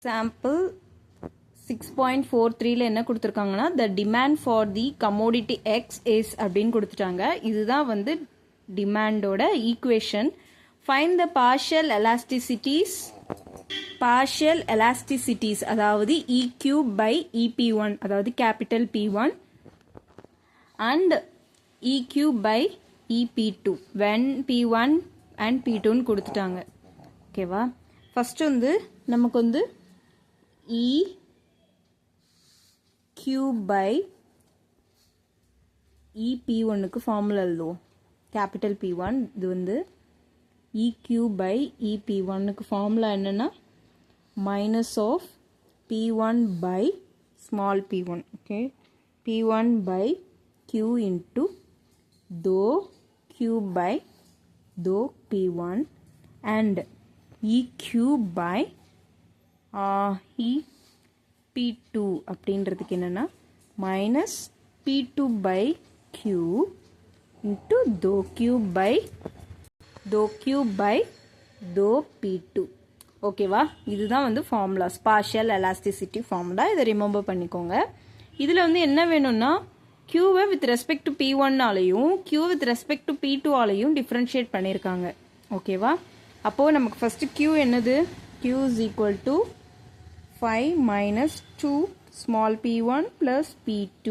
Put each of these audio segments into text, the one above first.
Sample 6.43 என்ன கொடுத்துருக்காங்கன்னா the demand for the commodity X is அப்படின்னு கொடுத்துட்டாங்க. இதுதான் வந்து டிமாண்டோட equation. Find the partial elasticities அதாவது EQ by EP1 அதாவது capital P1 and EQ by EP2 when P1 and P2 கொடுத்துட்டாங்க. ஓகேவா? ஃபர்ஸ்ட் வந்து நமக்கு வந்து EQ by EP1க்கு ஃபார்முலா எழுதுவோம். கேபிட்டல் P1 இது வந்து EQ by EP1க்கு ஃபார்முலா என்னன்னா minus of P1 by small p1. Okay, P1 by Q into dou Q by dou P1 and EQ by EP2 அப்படின்றதுக்கு என்னன்னா minus P2 by Q into dou Q by dou P2. ஓகேவா? இதுதான் வந்து formulas, partial elasticity formula. இதை remember பண்ணிக்கோங்க. இதில் வந்து என்ன வேணும்னா Qவை வித் ரெஸ்பெக்ட் டு P1 ஆலையும் Q with respect to P2 ஆலையும் டிஃப்ரென்ஷியேட் பண்ணியிருக்காங்க. ஓகேவா? அப்போது நமக்கு ஃபஸ்ட்டு Q என்னது? Q is equal to 5 minus 2 small p1 plus p2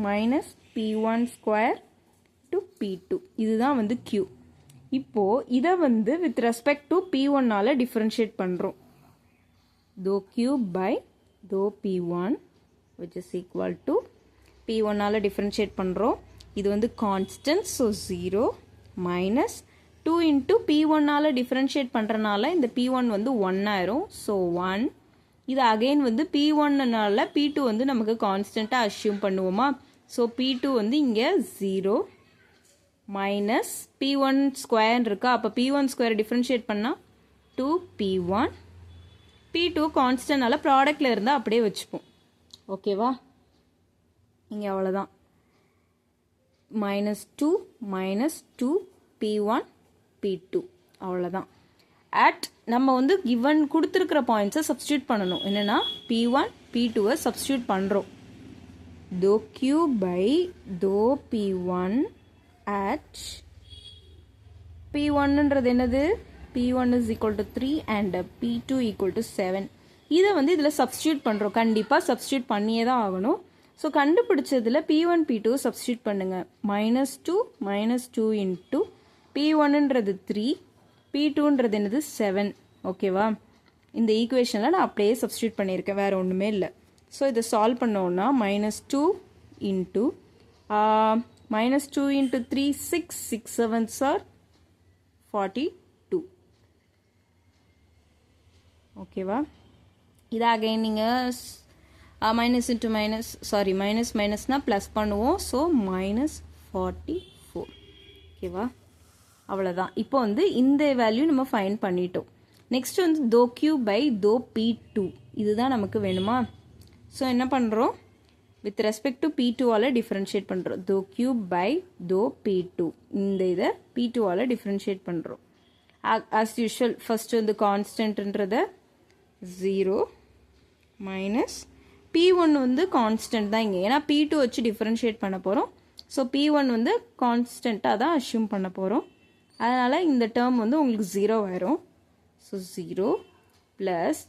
minus p1 square to p2. இதுதான் வந்து Q. இப்போ இதை வந்து வித் ரெஸ்பெக்ட் டு P1 ஆல டிஃபரன்ஷியேட் பண்ணுறோம். dou Q by dou P1 which is equal to P1 ஆல differentiate பண்ணுறோம். இது வந்து constant, so 0 minus 2 into P1 ஆல டிஃபரன்ஷியேட் பண்ணுறனால இந்த P1 வந்து 1 ஆயிரும். ஸோ 1. இது அகெயின் வந்து P1னால P2 வந்து நமக்கு கான்ஸ்டண்ட்டாக அஷ்யூம் பண்ணுவோமா? ஸோ P2 வந்து இங்கே 0 மைனஸ் P1 ஸ்கொயர் இருக்கா? அப்போ P1 ஸ்கொயர் டிஃப்ரென்ஷியேட் பண்ணால் 2P1. P2 கான்ஸ்டன்ட்னால ப்ராடக்டில் இருந்தால் அப்படியே வச்சுப்போம். ஓகேவா? இங்கே அவ்வளோதான். -2 -2 P1 P2 அவ்வளோதான். நம்ம வந்து கிவன் கொடுத்துருக்கிற பாயிண்ட்ஸை சப்ஸ்டியூட் பண்ணணும். என்னென்னா P1 P2வை சப்ஸ்டியூட் பண்ணுறோம். dou Q by dou P1 at P1ன்றது என்னது? P1 is equal to 3 and P2 equal to 7. இதை வந்து இதில் சப்ஸ்டியூட் பண்ணுறோம். கண்டிப்பாக சப்ஸ்டியூட் பண்ணியே தான் ஆகணும். ஸோ கண்டுபிடிச்சதில் P1 P2 சப்ஸ்டியூட் பண்ணுங்கள். -2 இன்ட்டு P1ன்றது 3, P2ன்றது என்னது 7. ஓகேவா? இந்த ஈக்குவேஷனில் நான் அப்படியே சப்ஸ்டியூட் பண்ணியிருக்கேன், வேறு ஒன்றுமே இல்லை. ஸோ இதை சால்வ் பண்ணோன்னா -2 இன்ட்டு -2 into 3 6 6 7s are 42. ஓகேவா? இது அகைன் நீங்கள் மைனஸ் இன்ட்டு மைனஸ் மைனஸ் மைனஸ்னால் ப்ளஸ் பண்ணுவோம். ஸோ -44. ஓகேவா? அவ்வளோதான். இப்போ வந்து இந்த வேல்யூ நம்ம ஃபைண்ட் பண்ணிட்டோம். நெக்ஸ்ட் வந்து dou Q by dou P2 இதுதான் நமக்கு வேணுமா? ஸோ என்ன பண்ணுறோம்? வித் ரெஸ்பெக்ட் டு P2 ஆல டிஃப்ரென்ஷியேட் பண்ணுறோம். dou Q by dou P2 இந்த இதை P2 ஆல டிஃப்ரென்ஷியேட் பண்ணுறோம். ஆஸ் யூஷுவல் ஃபர்ஸ்ட் வந்து கான்ஸ்டன்ட்ன்றத 0 மைனஸ் P1 வந்து கான்ஸ்டன்ட் தான் இங்கே, ஏன்னா P2 வச்சு டிஃப்ரென்ஷியேட் பண்ண போகிறோம். ஸோ P1 வந்து கான்ஸ்டண்ட்டாக தான் அஷ்யூம் பண்ண போகிறோம். அதனால் இந்த டேர்ம் வந்து உங்களுக்கு 0 வரும். ஸோ 0 ப்ளஸ்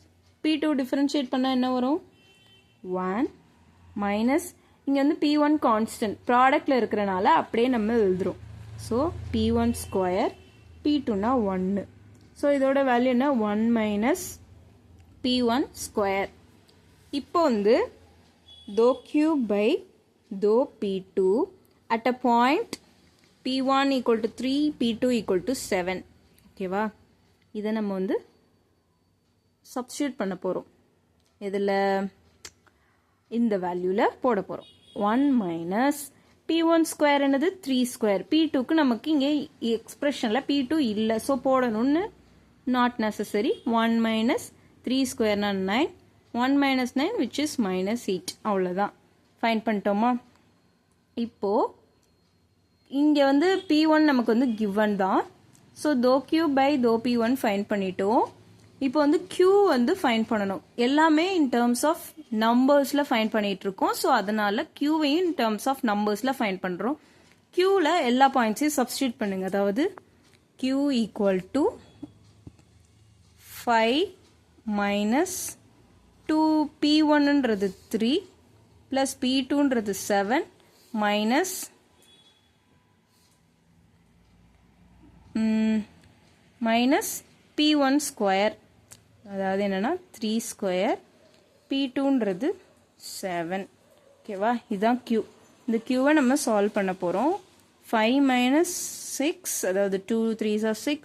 P2 டிஃப்ரென்ஷியேட் பண்ணால் என்ன வரும்? 1 மைனஸ் இங்கே வந்து P1 கான்ஸ்டன்ட் ப்ராடக்டில் இருக்கிறனால அப்படியே நம்ம எழுதுகிறோம். ஸோ P1 ஸ்கொயர், P2னா 1. ஸோ இதோட வேல்யூ என்ன? 1 மைனஸ் P1 ஸ்கொயர். இப்போ வந்து dou Q by dou P2 at a point P1 equal to 3, P2 equal to 7. ஓகேவா? இதை நம்ம வந்து சப்ஸ்டியூட் பண்ண போகிறோம். இதில் இந்த வேல்யூவில் போட போகிறோம். 1 மைனஸ் P1 ஸ்கொயர் என்னது? 3 ஸ்கொயர். P2க்கு நமக்கு இங்கே எக்ஸ்பிரஷனில் P2 இல்லை, ஸோ போடணும்னு not necessary. 1 minus 3 ஸ்கொயர்னா 9, 1 minus 9 which is -8. அவ்வளோதான். ஃபைன் பண்ணிட்டோமா? இப்போது இங்கே வந்து P1 நமக்கு வந்து கிவன் தான். So dou Q by dou P1 fine பண்ணிட்டோம். இப்போ வந்து Q வந்து ஃபைண்ட் பண்ணணும். எல்லாமே இன் டேர்ம்ஸ் ஆஃப் நம்பர்ஸ்ல ஃபைண்ட் பண்ணிட்டு இருக்கோம். ஸோ அதனால Qவையும் இன் டேர்ம்ஸ் ஆஃப் நம்பர்ஸ்ல ஃபைண்ட் பண்றோம். Qல எல்லா பாயிண்ட்ஸையும் சப்ஸ்டியூட் பண்ணுங்க. அதாவது Q equal to 5 minus 2P1ன்றது 3 plus P2ன்றது 7 மைனஸ் மைனஸ் P1 ஸ்கொயர், அதாவது என்னன்னா 3 ஸ்கொயர், P2ன்றது 7. ஓகேவா, இதுதான் Q. இந்த Qவை நம்ம சால்வ் பண்ண போகிறோம். 5 மைனஸ் 6, அதாவது 2 3s are 6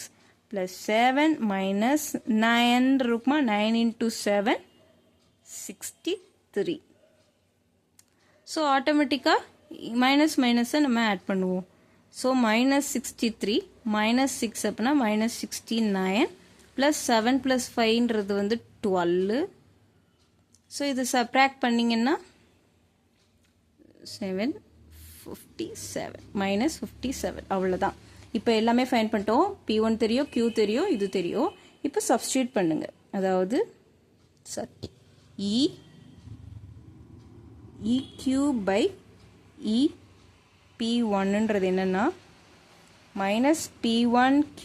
ப்ளஸ் 7 மைனஸ் 9 இருக்குமா, 9 into 7 63. ஸோ ஆட்டோமேட்டிக்காக மைனஸ் மைனஸை நம்ம ஆட் பண்ணுவோம். ஸோ மைனஸ் 63 மைனஸ் 6 அப்படின்னா மைனஸ் 69 ப்ளஸ் 7 ப்ளஸ் 5ன்றது வந்து 12. ஸோ இது சப்ராக்ட் பண்ணிங்கன்னா 757 மைனஸ் 57. அவ்வளோதான். இப்போ எல்லாமே ஃபைண்ட் பண்ணிட்டோம். P1 தெரியும், Q தெரியும், இது தெரியும். இப்போ சப்ஸ்டியூட் பண்ணுங்க. அதாவது EQ பை P1ன்றது என்னன்னா மைனஸ் P1Q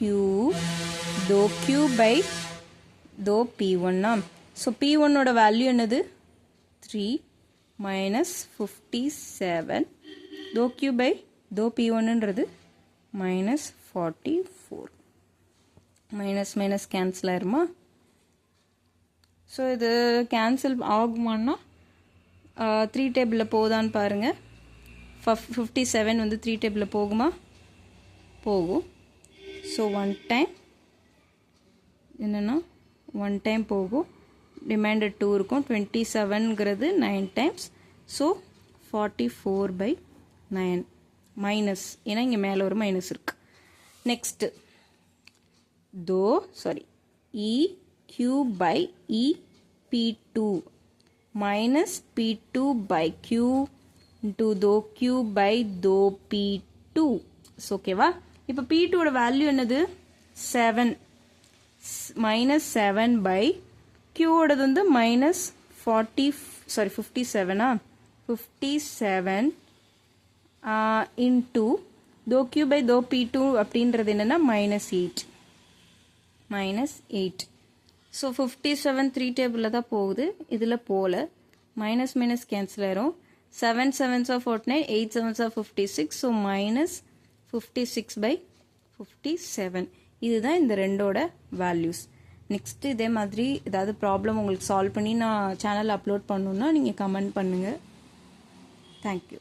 தோ Q பை தோ P1. ஸோ P1ஓட வேல்யூ என்னது 3 மைனஸ் 57 தோ Q பை தோ P1ன்றது மைனஸ் 44. மைனஸ் மைனஸ் கேன்சல் ஆயிருமா? ஸோ இது கேன்சல் ஆகுமான்னா 3 டேபிளில் போகுதான்னு பாருங்கள். 57 வந்து 3 டேபிளில் போகுமா? போகும். ஸோ 1 டைம் என்னென்னா 1 டைம் போகும், ரிமைண்டர் 2 இருக்கும். 27ங்கிறது 9 டைம்ஸ். ஸோ 44/9 மைனஸ், ஏன்னா இங்கே மேலே ஒரு மைனஸ் இருக்கு. Next EQ by P2 minus P2 by Q into two Q by two P2. ஓகேவா? இப்போ P2ஓட வேல்யூ என்னது 7 மைனஸ் 7 பை Qஓடது வந்து minus 57 into two Q by two P2 அப்படின்றது என்னன்னா மைனஸ் 8. ஸோ 57 3 டேபிளில் தான் போகுது, இதில் போகல. மைனஸ் மைனஸ் கேன்சல் ஆயிரும். 7 7s are 49, 8 7s are 56. So minus 56/57. இதுதான் இந்த ரெண்டோட வேல்யூஸ். நெக்ஸ்ட் இதே மாதிரி ஏதாவது ப்ராப்ளம் உங்களுக்கு சால்வ் பண்ணி நான் சேனலில் அப்லோட் பண்ணணுன்னா நீங்கள் கமெண்ட் பண்ணுங்கள். தேங்க்யூ.